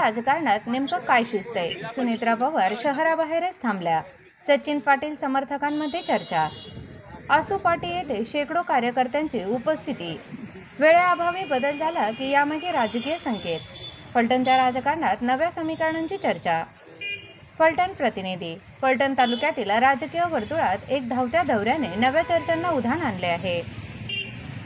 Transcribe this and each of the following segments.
राजकारणात नेमकं काय शिजतंय? सुनेत्रा पवार शहराबाहेरच थांबल्या. सचिन पाटील समर्थकांमध्ये चर्चा. आसोपाटी येथे शेकडो कार्यकर्त्यांची उपस्थिती. वेळेअभावी बदल झाला की यामागे राजकीय संकेत. फलटणच्या राजकारणात नव्या समीकरणांची चर्चा. फलटण प्रतिनिधी. फलटण तालुक्यातील राजकीय वर्तुळात एक धावत्या दौऱ्याने नव्या चर्चांना उधाण आणले आहे.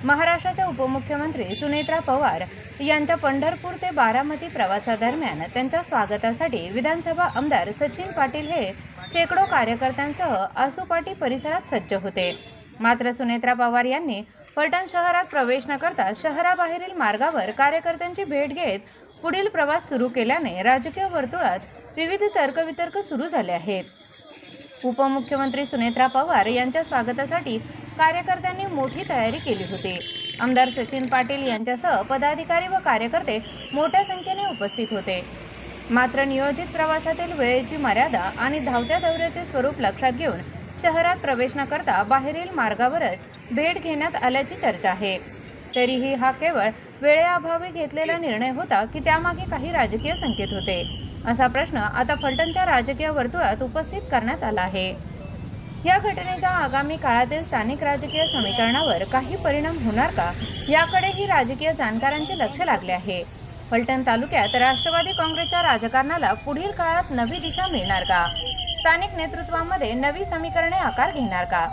महाराष्ट्राच्या उपमुख्यमंत्री सुनेत्रा पवार यांच्या पंढरपूर ते बारामती प्रवासादरम्यान त्यांच्या स्वागतासाठी विधानसभा आमदार सचिन पाटील हे शेकडो कार्यकर्त्यांसह आसोपाटी परिसरात सज्ज होते. मात्र सुनेत्रा पवार यांनी फलटण शहरात प्रवेश न करता शहराबाहेरील मार्गावर कार्यकर्त्यांची भेट घेत पुढील प्रवास सुरू केल्याने राजकीय वर्तुळात विविध तर्कवितर्क सुरू झाले आहेत. उपमुख्यमंत्री सुनेत्रा पवार यांच्या स्वागतासाठी कार्यकर्त्यांनी मोठी तयारी केली होती. आमदार सचिन पाटील यांच्यासह पदाधिकारी व कार्यकर्ते मोठ्या संख्येने उपस्थित होते. मात्र नियोजित प्रवासातील वेळेची मर्यादा आणि धावत्या दौऱ्याचे स्वरूप लक्षात घेऊन शहरात प्रवेश न करता बाहेरील मार्गावरच भेट घेण्यात आल्याची चर्चा आहे. तरीही हा केवळ वेळेअभावी घेतलेला निर्णय होता की त्यामागे काही राजकीय संकेत होते, असा प्रश्न आता फलटणच्या राजकीय वर्तुळात उपस्थित करण्यात आला आहे. या घटनेच्या आगामी काळातील स्थानिक राजकीय समीकरणावर काही परिणाम होणार का, याकडेही राजकीय जाणकारांचे लक्ष लागले आहे. फलटण तालुक्यात राष्ट्रवादी काँग्रेसच्या राजकारणाला पुढील काळात नवी दिशा मिळणार का? स्थानिक नेतृत्वामध्ये नवी समीकरणे आकार घेणार का,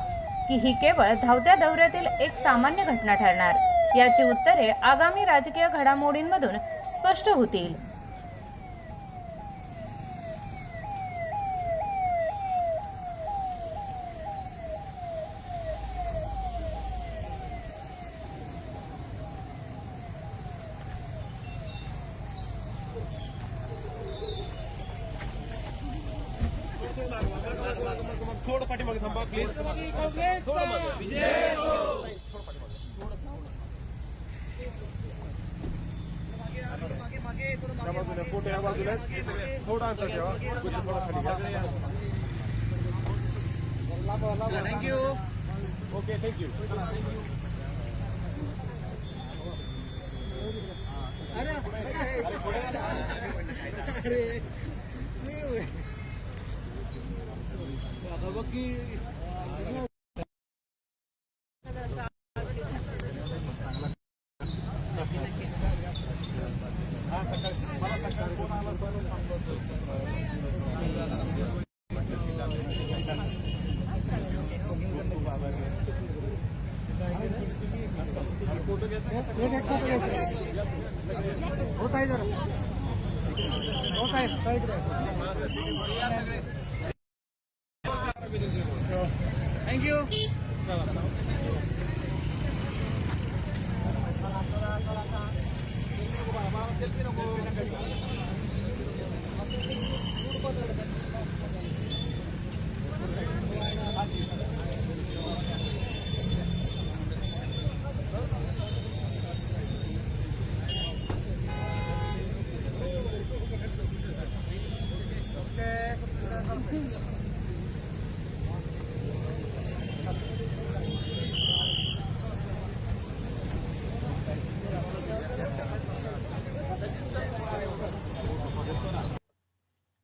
की ही केवळ धावत्या दौऱ्यातील एक सामान्य घटना ठरणार? याची उत्तरे आगामी राजकीय घडामोडींमधून स्पष्ट होतील. थोडं पाठीमागे थांबा प्लीज. फोटो या बाजूला थोडा अंतर ठेवा. थोडा खाली घ्या. थँक्यू. Okay thank you. थँक्यू.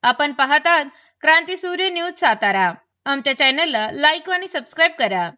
आपण पाहतात क्रांती सूर्य न्यूज सातारा. आमच्या चॅनलला लाईक आणि सबस्क्राईब करा.